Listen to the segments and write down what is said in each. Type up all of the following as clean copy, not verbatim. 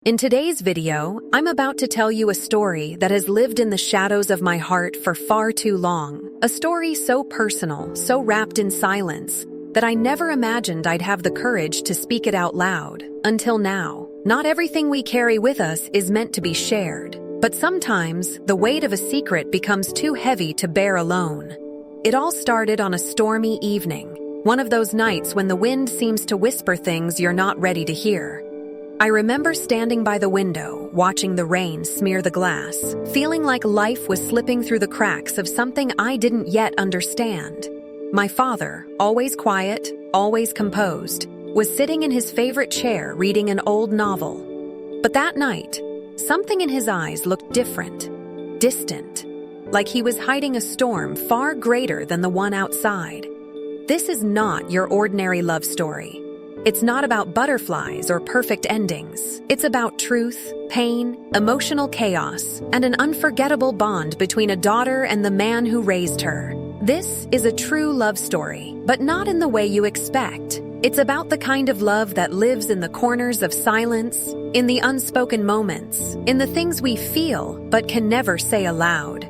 In today's video, I'm about to tell you a story that has lived in the shadows of my heart for far too long. A story so personal, so wrapped in silence, that I never imagined I'd have the courage to speak it out loud. Until now. Not everything we carry with us is meant to be shared. But sometimes, the weight of a secret becomes too heavy to bear alone. It all started on a stormy evening. One of those nights when the wind seems to whisper things you're not ready to hear. I remember standing by the window, watching the rain smear the glass, feeling like life was slipping through the cracks of something I didn't yet understand. My father, always quiet, always composed, was sitting in his favorite chair reading an old novel. But that night, something in his eyes looked different, distant, like he was hiding a storm far greater than the one outside. This is not your ordinary love story. It's not about butterflies or perfect endings. It's about truth, pain, emotional chaos, and an unforgettable bond between a daughter and the man who raised her. This is a true love story, but not in the way you expect. It's about the kind of love that lives in the corners of silence, in the unspoken moments, in the things we feel but can never say aloud.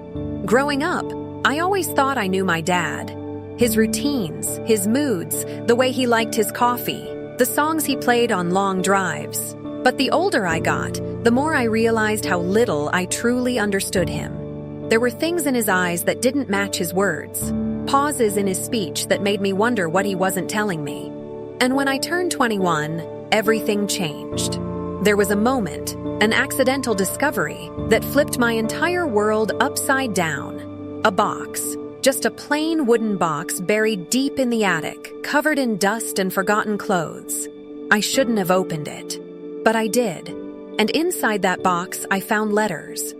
Growing up, I always thought I knew my dad. His routines, his moods, the way he liked his coffee, the songs he played on long drives. But the older I got, the more I realized how little I truly understood him. There were things in his eyes that didn't match his words, pauses in his speech that made me wonder what he wasn't telling me. And when I turned 21, everything changed. There was a moment, an accidental discovery, that flipped my entire world upside down. A box. Just a plain wooden box buried deep in the attic, covered in dust and forgotten clothes. I shouldn't have opened it, but I did. And inside that box, I found letters.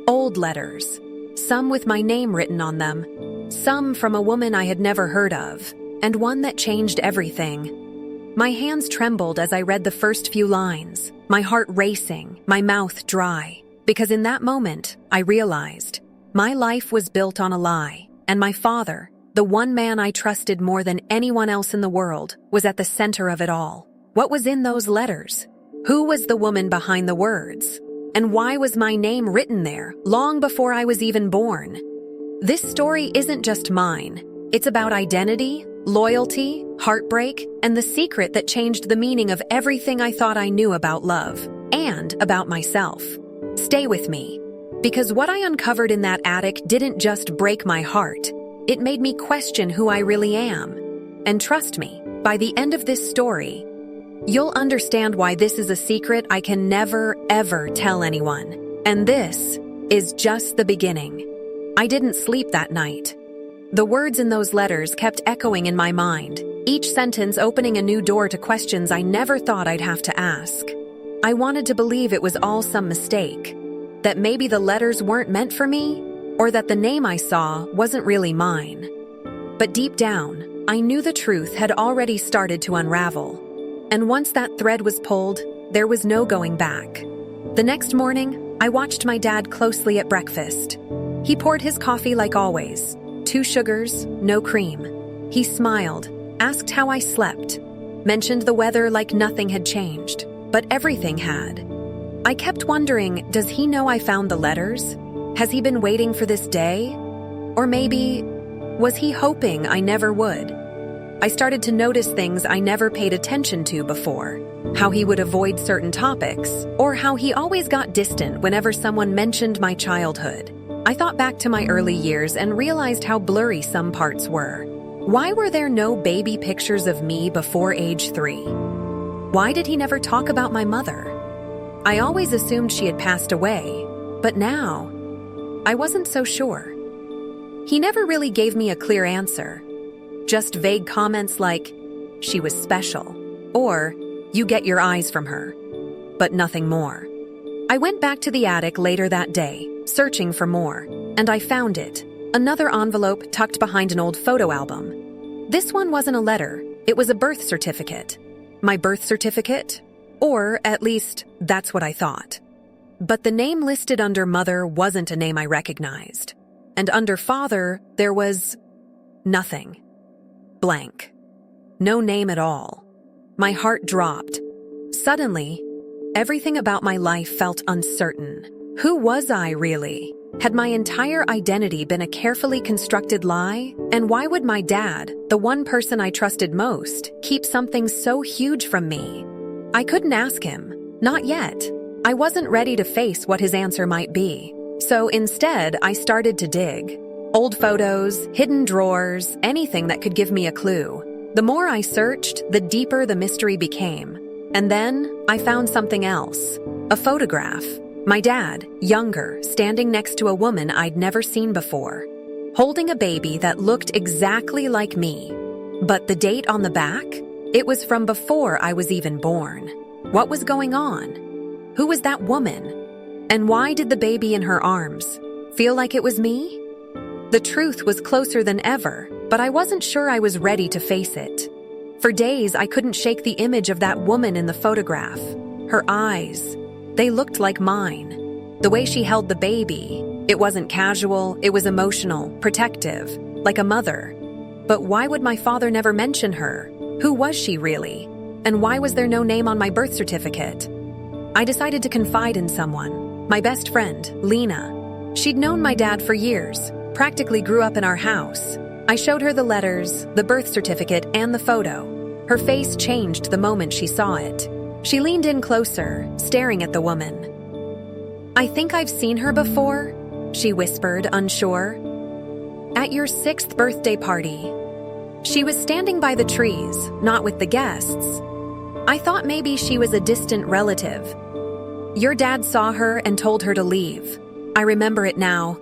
Old letters. Some with my name written on them. Some from a woman I had never heard of, and one that changed everything. My hands trembled as I read the first few lines, my heart racing, my mouth dry. Because in that moment, I realized my life was built on a lie. And my father, the one man I trusted more than anyone else in the world, was at the center of it all. What was in those letters? Who was the woman behind the words? And why was my name written there long before I was even born? This story isn't just mine. It's about identity, loyalty, heartbreak, and the secret that changed the meaning of everything I thought I knew about love and about myself. Stay with me. Because what I uncovered in that attic didn't just break my heart, it made me question who I really am. And trust me, by the end of this story, you'll understand why this is a secret I can never, ever tell anyone. And this is just the beginning. I didn't sleep that night. The words in those letters kept echoing in my mind, each sentence opening a new door to questions I never thought I'd have to ask. I wanted to believe it was all some mistake. That maybe the letters weren't meant for me, or that the name I saw wasn't really mine. But deep down, I knew the truth had already started to unravel. And once that thread was pulled, there was no going back. The next morning, I watched my dad closely at breakfast. He poured his coffee like always, 2 sugars, no cream. He smiled, asked how I slept, mentioned the weather like nothing had changed, but everything had. I kept wondering, does he know I found the letters? Has he been waiting for this day? Or maybe, was he hoping I never would? I started to notice things I never paid attention to before. How he would avoid certain topics, or how he always got distant whenever someone mentioned my childhood. I thought back to my early years and realized how blurry some parts were. Why were there no baby pictures of me before age 3? Why did he never talk about my mother? I always assumed she had passed away, but now, I wasn't so sure. He never really gave me a clear answer. Just vague comments like, she was special, or you get your eyes from her, but nothing more. I went back to the attic later that day, searching for more, and I found it. Another envelope tucked behind an old photo album. This one wasn't a letter, it was a birth certificate. My birth certificate? Or, at least, that's what I thought. But the name listed under Mother wasn't a name I recognized. And under Father, there was nothing. Blank. No name at all. My heart dropped. Suddenly, Everything about my life felt uncertain. Who was I, really? Had my entire identity been a carefully constructed lie? And why would my dad, the one person I trusted most, keep something so huge from me? I couldn't ask him. Not yet. I wasn't ready to face what his answer might be. So instead, I started to dig. Old photos, hidden drawers, anything that could give me a clue. The more I searched, the deeper the mystery became. And then, I found something else. A photograph. My dad, younger, standing next to a woman I'd never seen before, holding a baby that looked exactly like me. But the date on the back? It was from before I was even born. What was going on? Who was that woman? And why did the baby in her arms feel like it was me? The truth was closer than ever, but I wasn't sure I was ready to face it. For days, I couldn't shake the image of that woman in the photograph. Her eyes, they looked like mine. The way she held the baby, it wasn't casual, it was emotional, protective, like a mother. But why would my father never mention her? Who was she really? And why was there no name on my birth certificate? I decided to confide in someone, my best friend, Lena. She'd known my dad for years, practically grew up in our house. I showed her the letters, the birth certificate, and the photo. Her face changed the moment she saw it. She leaned in closer, staring at the woman. "I think I've seen her before," she whispered, unsure. "At your 6th birthday party." She was standing by the trees, not with the guests. I thought maybe she was a distant relative. "Your dad saw her and told her to leave. I remember it now.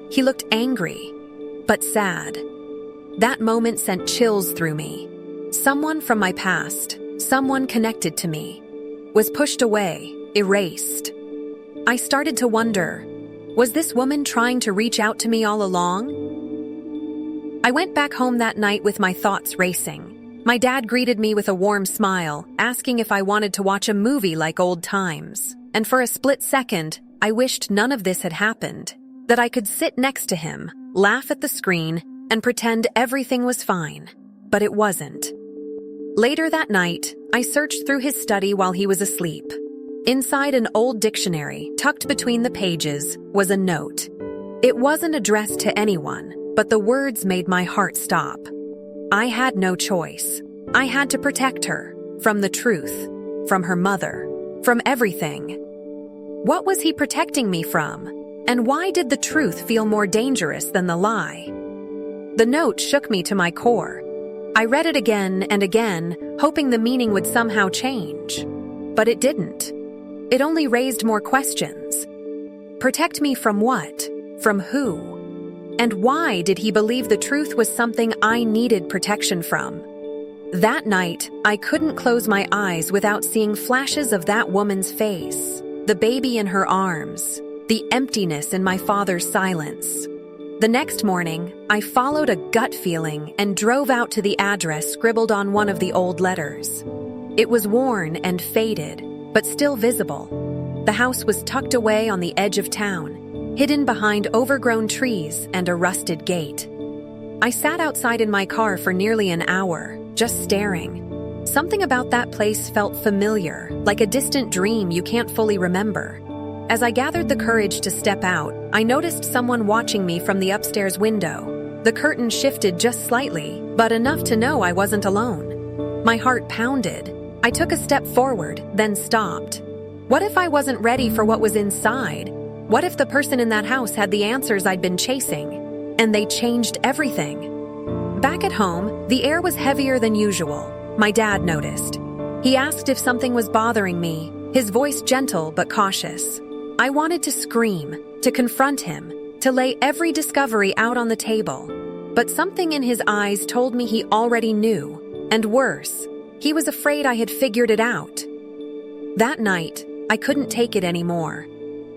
He looked angry, but sad." That moment sent chills through me. Someone from my past, someone connected to me, was pushed away, erased. I started to wonder, was this woman trying to reach out to me all along? I went back home that night with my thoughts racing. My dad greeted me with a warm smile, asking if I wanted to watch a movie like old times. And for a split second, I wished none of this had happened, that I could sit next to him, laugh at the screen, and pretend everything was fine. But it wasn't. Later that night, I searched through his study while he was asleep. Inside an old dictionary, tucked between the pages, was a note. It wasn't addressed to anyone, but the words made my heart stop. I had no choice. I had to protect her, from the truth, from her mother, from everything. What was he protecting me from? And why did the truth feel more dangerous than the lie? The note shook me to my core. I read it again and again, hoping the meaning would somehow change. But it didn't. It only raised more questions. Protect me from what? From who? And why did he believe the truth was something I needed protection from? That night, I couldn't close my eyes without seeing flashes of that woman's face, the baby in her arms, the emptiness in my father's silence. The next morning, I followed a gut feeling and drove out to the address scribbled on one of the old letters. It was worn and faded, but still visible. The house was tucked away on the edge of town, hidden behind overgrown trees and a rusted gate. I sat outside in my car for nearly an hour, just staring. Something about that place felt familiar, like a distant dream you can't fully remember. As I gathered the courage to step out, I noticed someone watching me from the upstairs window. The curtain shifted just slightly, but enough to know I wasn't alone. My heart pounded. I took a step forward, then stopped. What if I wasn't ready for what was inside? What if the person in that house had the answers I'd been chasing? And they changed everything. Back at home, the air was heavier than usual. My dad noticed. He asked if something was bothering me, his voice gentle but cautious. I wanted to scream, to confront him, to lay every discovery out on the table. But something in his eyes told me he already knew. And worse, he was afraid I had figured it out. That night, I couldn't take it anymore.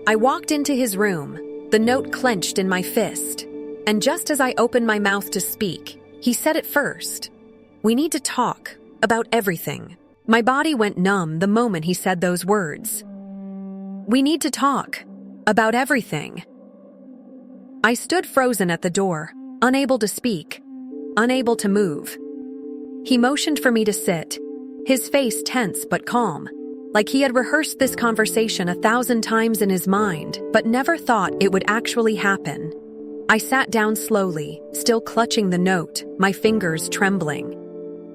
I walked into his room, the note clenched in my fist. And just as I opened my mouth to speak, he said it first. "We need to talk about everything." My body went numb the moment he said those words. "We need to talk about everything." I stood frozen at the door, unable to speak, unable to move. He motioned for me to sit, his face tense but calm. like he had rehearsed this conversation 1,000 times in his mind, but never thought it would actually happen. I sat down slowly, still clutching the note, my fingers trembling.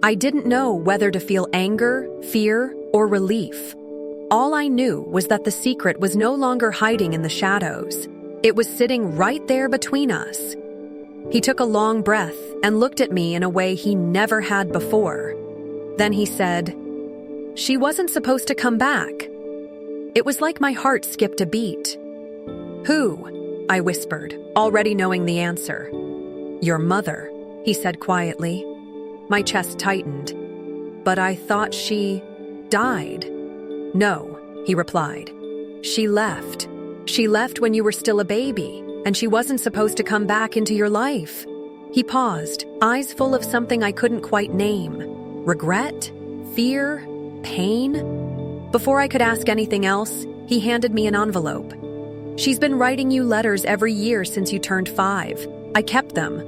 I didn't know whether to feel anger, fear, or relief. All I knew was that the secret was no longer hiding in the shadows. It was sitting right there between us. He took a long breath and looked at me in a way he never had before. Then he said, "She wasn't supposed to come back." It was like my heart skipped a beat. "Who?" I whispered, already knowing the answer. "Your mother," he said quietly. My chest tightened. "But I thought she died." "No," he replied. "She left. She left when you were still a baby, and she wasn't supposed to come back into your life." He paused, eyes full of something I couldn't quite name. Regret? Fear? Pain? Before I could ask anything else, he handed me an envelope. "She's been writing you letters every year since you turned 5. I kept them.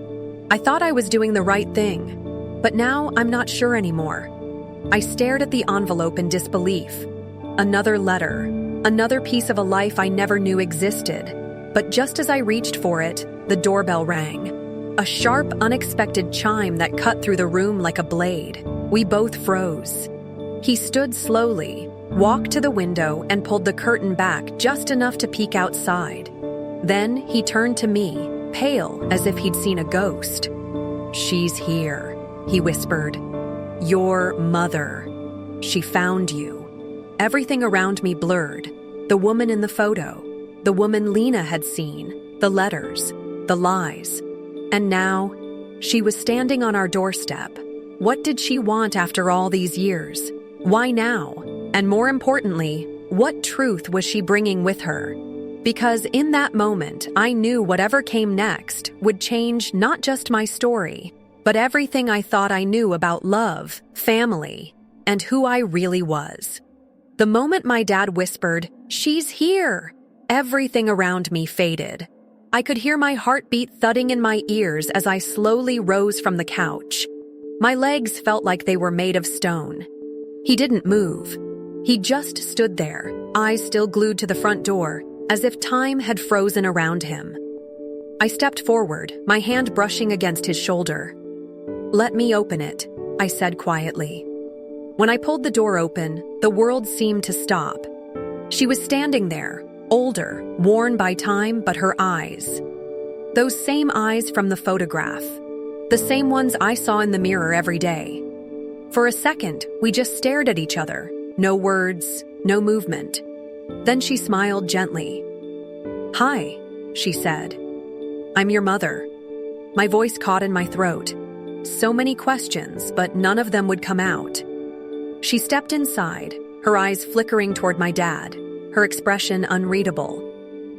I thought I was doing the right thing. But now I'm not sure anymore." I stared at the envelope in disbelief. Another letter. Another piece of a life I never knew existed. But just as I reached for it, the doorbell rang. A sharp, unexpected chime that cut through the room like a blade. We both froze. He stood slowly, walked to the window, and pulled the curtain back just enough to peek outside. Then he turned to me, pale as if he'd seen a ghost. "She's here," he whispered. "Your mother. She found you." Everything around me blurred. The woman in the photo, the woman Lena had seen, the letters, the lies. And now, she was standing on our doorstep. What did she want after all these years? Why now? And more importantly, what truth was she bringing with her? Because in that moment, I knew whatever came next would change not just my story, but everything I thought I knew about love, family, and who I really was. The moment my dad whispered, "She's here," everything around me faded. I could hear my heartbeat thudding in my ears as I slowly rose from the couch. My legs felt like they were made of stone. He didn't move. He just stood there, eyes still glued to the front door, as if time had frozen around him. I stepped forward, my hand brushing against his shoulder. "Let me open it," I said quietly. When I pulled the door open, the world seemed to stop. She was standing there, older, worn by time, but her eyes. Those same eyes from the photograph. The same ones I saw in the mirror every day. For a second, we just stared at each other. No words, no movement. Then she smiled gently. "Hi," she said. "I'm your mother." My voice caught in my throat. So many questions, but none of them would come out. She stepped inside, her eyes flickering toward my dad, her expression unreadable.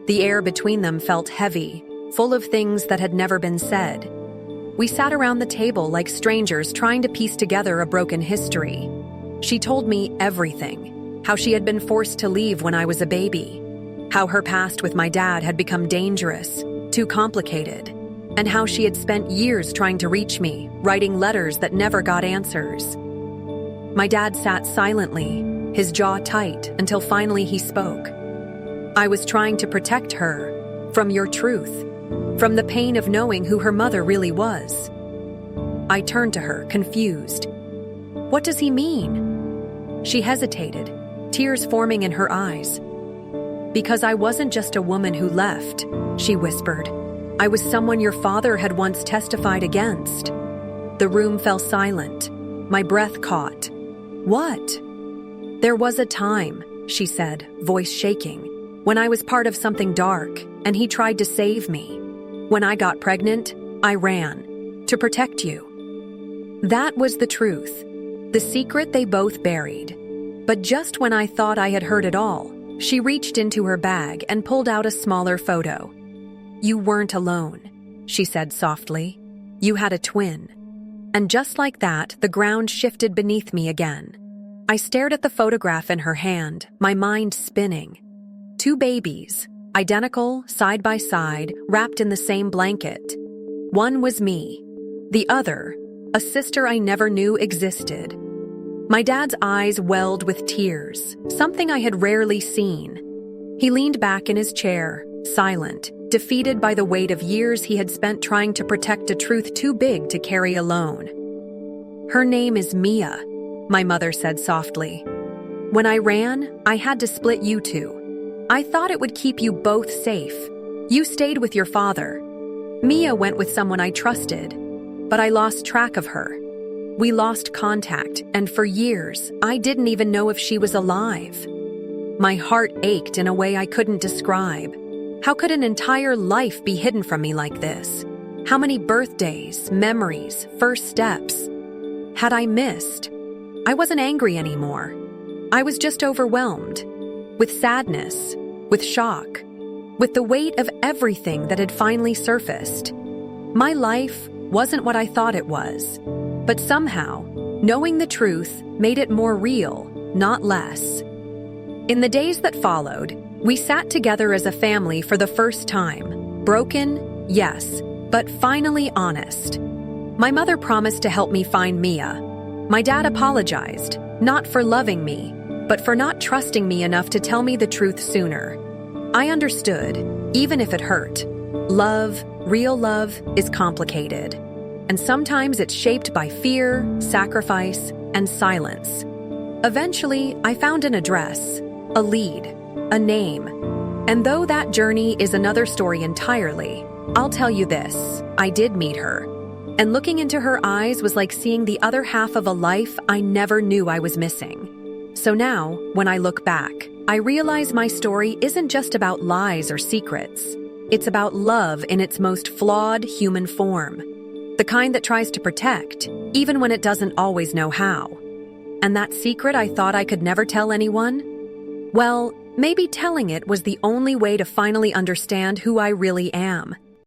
The air between them felt heavy, full of things that had never been said. We sat around the table like strangers trying to piece together a broken history. She told me everything. How she had been forced to leave when I was a baby. How her past with my dad had become dangerous, too complicated. And how she had spent years trying to reach me, writing letters that never got answers. My dad sat silently, his jaw tight, until finally he spoke. "I was trying to protect her from your truth, from the pain of knowing who her mother really was." I turned to her, confused. "What does he mean?" She hesitated, tears forming in her eyes. "Because I wasn't just a woman who left," she whispered. "I was someone your father had once testified against." The room fell silent. My breath caught. "What?" "There was a time," she said, voice shaking, "when I was part of something dark, and he tried to save me. When I got pregnant, I ran. To protect you." That was the truth. The secret they both buried. But just when I thought I had heard it all, she reached into her bag and pulled out a smaller photo. "You weren't alone," she said softly. "You had a twin." And just like that, the ground shifted beneath me again. I stared at the photograph in her hand, my mind spinning. 2 babies, identical, side by side, wrapped in the same blanket. One was me. The other, a sister I never knew existed. My dad's eyes welled with tears, something I had rarely seen. He leaned back in his chair, silent, defeated by the weight of years he had spent trying to protect a truth too big to carry alone. "Her name is Mia," my mother said softly. "When I ran, I had to split you two. I thought it would keep you both safe. You stayed with your father. Mia went with someone I trusted, but I lost track of her. We lost contact, and for years, I didn't even know if she was alive. My heart ached in a way I couldn't describe. How could an entire life be hidden from me like this? How many birthdays, memories, first steps had I missed? I wasn't angry anymore. I was just overwhelmed. With sadness, with shock, with the weight of everything that had finally surfaced. My life wasn't what I thought it was, but somehow, knowing the truth made it more real, not less. In the days that followed, we sat together as a family for the first time. Broken, yes, but finally honest. My mother promised to help me find Mia. My dad apologized, not for loving me, but for not trusting me enough to tell me the truth sooner. I understood, even if it hurt. Love, real love, is complicated. And sometimes it's shaped by fear, sacrifice, and silence. Eventually, I found an address, a lead, a name. And though that journey is another story entirely, I'll tell you this, I did meet her. And looking into her eyes was like seeing the other half of a life I never knew I was missing. So now, when I look back, I realize my story isn't just about lies or secrets. It's about love in its most flawed human form. The kind that tries to protect, even when it doesn't always know how. And that secret I thought I could never tell anyone? Well, maybe telling it was the only way to finally understand who I really am.